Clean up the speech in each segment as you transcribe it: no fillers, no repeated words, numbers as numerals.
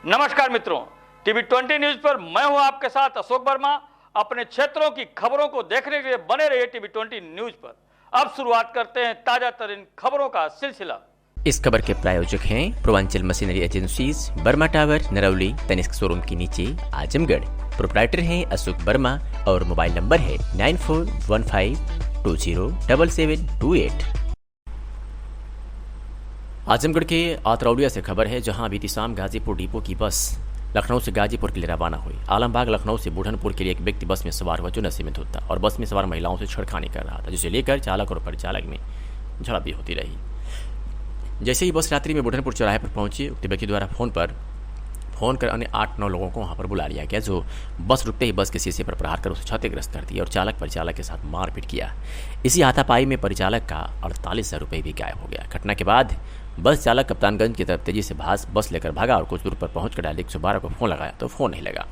नमस्कार मित्रों, TV 20 news पर मैं हूं आपके साथ अशोक वर्मा। अपने क्षेत्रों की खबरों को देखने के लिए बने रहिए टीवी 20 न्यूज पर। अब शुरुआत करते हैं ताजा तरीन खबरों का सिलसिला। इस खबर के प्रायोजक हैं Purvanchal machinery agencies, Burma tower, Narauli, Tanishq showroom के नीचे, आजमगढ़। प्रोप्राइटर हैं अशोक वर्मा और मोबाइल नंबर है 9415207728। आजमगढ़ के आतरौलिया से खबर है, जहां बीती शाम गाजीपुर डिपो की बस लखनऊ से गाजीपुर के लिए रवाना हुई। आलमबाग लखनऊ से बुढ़नपुर के लिए एक व्यक्ति बस में सवार हुआ जो नशे में धुत था और बस में सवार महिलाओं से छेड़खानी कर रहा था, जिसे लेकर चालक और परिचालक में झड़प भी होती रही। जैसे ही बस रात्रि में बुढ़नपुर चौराहे पर पहुंची, उक्त व्यक्ति द्वारा फोन कर अन्य 8-9 लोगों को वहां पर बुला लिया गया, जो बस रुकते ही बस के शीशे पर प्रहार कर उसे क्षतिग्रस्त कर दिया और चालक परिचालक के साथ मारपीट किया। इसी हाथापाई में परिचालक का 48,000 रुपये भी गायब हो गया। घटना के बाद बस चालक कप्तानगंज की तरफ तेजी से बस लेकर भागा और कुछ दूर पर पहुंचकर डायल 112 को फोन लगाया तो फोन नहीं लगा।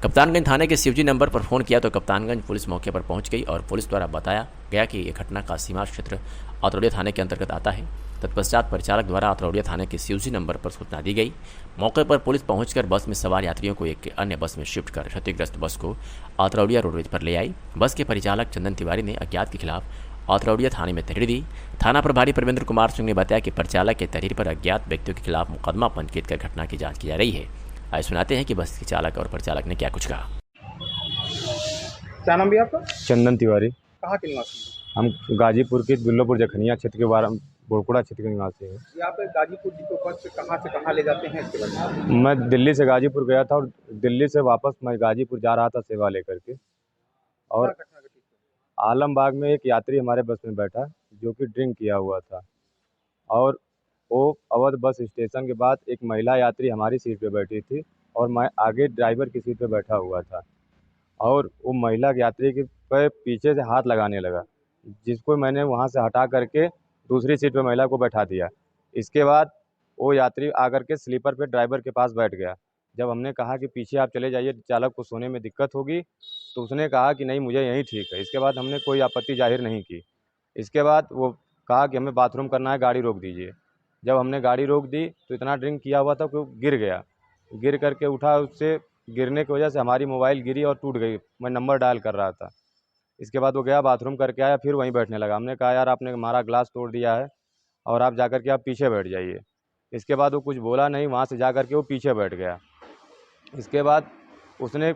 कप्तानगंज थाने के शिवजी नंबर पर फोन किया तो कप्तानगंज पुलिस मौके पर पहुंच गई और पुलिस द्वारा बताया गया कि यह घटना का सीमा क्षेत्र आतरौलिया थाने के अंतर्गत आता है। तत्पश्चात परिचालक द्वारा आतरौलिया थाने के शिवजी नंबर पर सूचना दी गई। मौके पर पुलिस पहुंचकर बस में सवार यात्रियों को एक अन्य बस में शिफ्ट कर क्षतिग्रस्त बस को आतरौलिया रोडवेज पर ले आई। बस के परिचालक चंदन तिवारी ने अज्ञात के खिलाफ आतरौलिया थाने में तहरीर दी। थाना प्रभारी परमेंद्र कुमार सिंह ने बताया कि परिचालक के तहरीर पर अज्ञात व्यक्तियों के खिलाफ मुकदमा पंजीकृत कर घटना की जांच की जा रही है। आइए सुनाते हैं कि बस के चालक और परिचालक ने क्या कुछ कहा। क्या नाम भी आपका? चंदन तिवारी। कहाँ के निवासी हम गाजीपुर के दुल्लापुर जखनिया क्षेत्र के बोड़कुड़ा क्षेत्र के निवासी हैं। हैं? आप गाजीपुर डिपो बस से कहाँ ले जाते हैं, इसके बारे में? मैं दिल्ली से गाजीपुर गया था और दिल्ली से वापस मैं गाजीपुर जा रहा था सेवा लेकर के, और क्या घटना घटी? आलमबाग में एक यात्री हमारे बस में बैठा जो कि ड्रिंक किया हुआ था, और वो अवध बस स्टेशन के बाद एक महिला यात्री हमारी सीट पे बैठी थी और मैं आगे ड्राइवर की सीट पे बैठा हुआ था, और वो महिला यात्री के पे पीछे से हाथ लगाने लगा, जिसको मैंने वहाँ से हटा करके दूसरी सीट पे महिला को बैठा दिया। इसके बाद वो यात्री आकर के स्लीपर पे ड्राइवर के पास बैठ गया। जब हमने कहा कि पीछे आप चले जाइए, चालक को सोने में दिक्कत होगी, तो उसने कहा कि नहीं मुझे यहीं ठीक है। इसके बाद हमने कोई आपत्ति जाहिर नहीं की। इसके बाद वो कहा कि हमें बाथरूम करना है, गाड़ी रोक दीजिए। जब हमने गाड़ी रोक दी तो इतना ड्रिंक किया हुआ था कि वो गिर गया। गिर करके उठा, उससे गिरने की वजह से हमारी मोबाइल गिरी और टूट गई। मैं नंबर डायल कर रहा था। इसके बाद वो गया बाथरूम करके आया, फिर वहीं बैठने लगा। हमने कहा यार आपने हमारा ग्लास तोड़ दिया है और आप जाकर के आप पीछे बैठ जाइए। इसके बाद वो कुछ बोला नहीं, वहाँ से जा कर के वो पीछे बैठ गया। इसके बाद उसने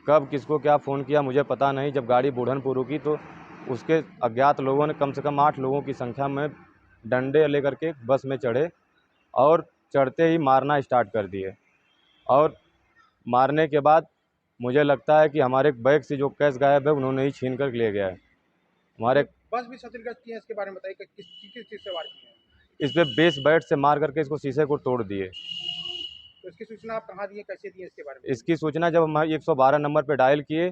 कब किसको क्या फ़ोन किया मुझे पता नहीं। जब गाड़ी बुढ़नपुर रुकी तो उसके अज्ञात लोगों ने कम से कम 8 लोगों की संख्या में डंडे लेकर के बस में चढ़े और चढ़ते ही मारना स्टार्ट कर दिए। और मारने के बाद मुझे लगता है कि हमारे बैग से जो कैश गायब है उन्होंने ही छीन कर ले गया है। हमारे बस भी क्षतिग्रस्त किए हैं, इसके बारे में बताइए कि किस चीज़ से वार किए हैं? इस पे बेस बैट से मार करके इसको शीशे को तोड़ दिए। तो इसकी सूचना आप कहाँ दिए, कैसे दिए, इसके बारे में? इसकी सूचना जब हम 112 नंबर पे डायल किए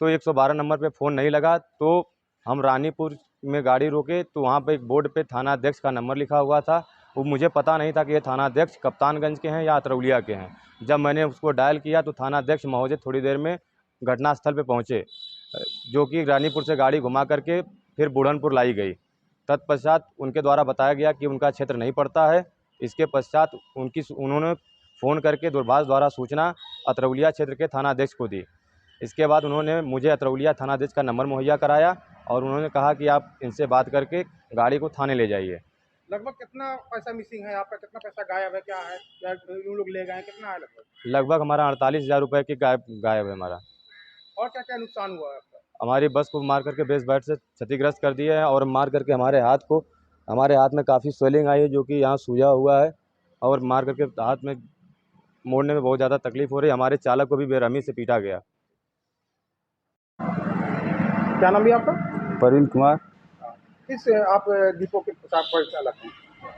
तो 112 नंबर पे फ़ोन नहीं लगा, तो हम रानीपुर में गाड़ी रोके तो वहाँ पे एक बोर्ड पे थानाध्यक्ष का नंबर लिखा हुआ था। वो मुझे पता नहीं था कि ये थानाध्यक्ष कप्तानगंज के हैं या अतरौलिया के हैं। जब मैंने उसको डायल किया तो थानाध्यक्ष महोदय थोड़ी देर में घटनास्थल पे पहुँचे, जो कि रानीपुर से गाड़ी घुमा करके फिर बुढ़नपुर लाई गई। तत्पश्चात उनके द्वारा बताया गया कि उनका क्षेत्र नहीं पड़ता है। इसके पश्चात उन्होंने फ़ोन करके दूरभाष द्वारा सूचना अतरौलिया क्षेत्र के थानाध्यक्ष को दी। इसके बाद उन्होंने मुझे अतरौलिया थानाध्यक्ष का नंबर मुहैया कराया और उन्होंने कहा कि आप इनसे बात करके गाड़ी को थाने ले जाइए। लगभग कितना पैसा मिसिंग है आपका? कितना पैसा गायब है, क्या है, या उन लोग ले गए हैं, कितना है लगभग? लगभग हमारा 48,000 रुपये की गायब है हमारा। और क्या क्या नुकसान हुआ है आपका? हमारी बस को मार करके बेस बैट से क्षतिग्रस्त कर दिए हैं और मार करके हमारे हाथ में काफ़ी स्वेलिंग आई है, जो कि यहाँ सूजा हुआ है, और मार करके हाथ में मोड़ने में बहुत ज़्यादा तकलीफ़ हो रही है। हमारे चालक को भी बेरहमी से पीटा गया। क्या नाम भी आपका? प्रवीण कुमार। किस आप डिपो के चालक हैं?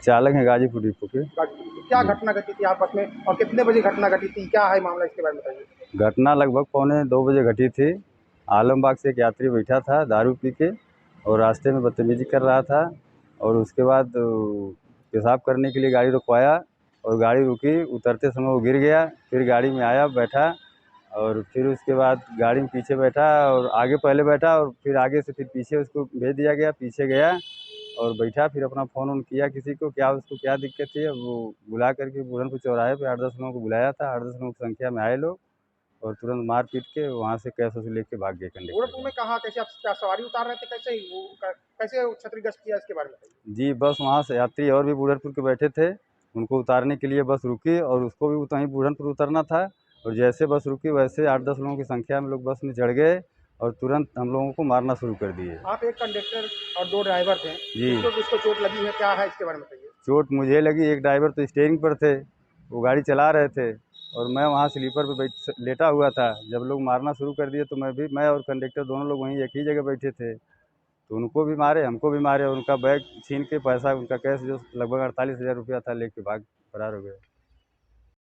चालक हैं गाजीपुर डिपो के। क्या घटना घटी थी आप बस में, और कितने बजे घटना घटी थी, क्या है मामला, इसके बारे में बताइए। घटना लगभग 1:45 बजे घटी थी। आलमबाग से एक यात्री बैठा था दारू पी के और रास्ते में बदतमीजी कर रहा था, और उसके बाद पेशाब करने के लिए गाड़ी रुकवाया और गाड़ी रुकी। उतरते समय वो गिर गया, फिर गाड़ी में आया, बैठा, और फिर उसके बाद गाड़ी में पीछे बैठा और आगे पहले बैठा और फिर आगे से फिर पीछे उसको भेज दिया गया। पीछे गया और बैठा, फिर अपना फ़ोन ऑन किया किसी को, क्या उसको क्या दिक्कत थी, अब वो बुला करके बुरहानपुर चौराहे पे 8-10 लोगों को बुलाया था। 8-10 लोगों की संख्या में आए लोग और तुरंत मार पीट के वहाँ से कैश वैश लेके भाग गए गोरखपुर कंडक्टर। में कहाँ कैसे आप क्या सवारी उतार रहे थे, कैसे ही वो कैसे क्षतिग्रस्त किया, इसके बारे में बताइए। जी, बस वहाँ से यात्री और भी बुरहानपुर के बैठे थे, उनको उतारने के लिए बस रुकी और उसको भी वहीं बुरहानपुर उतरना था। और जैसे बस रुकी वैसे 8-10 लोगों की संख्या में लोग बस में चढ़ गए और तुरंत हम लोगों को मारना शुरू कर दिए। आप एक कंडक्टर और 2 ड्राइवर थे, जी। किसको चोट लगी है, क्या है, इसके बारे में बताइए। चोट मुझे लगी, एक ड्राइवर तो स्टीयरिंग पर थे, वो गाड़ी चला रहे थे और मैं वहाँ स्लीपर पे लेटा हुआ था। जब लोग मारना शुरू कर दिए तो मैं और कंडक्टर दोनों लोग वहीं एक ही जगह बैठे थे, तो उनको भी मारे, हमको भी मारे और उनका बैग छीन के पैसा, उनका कैश जो लगभग 48,000 रुपया था, लेके फरार हो गए।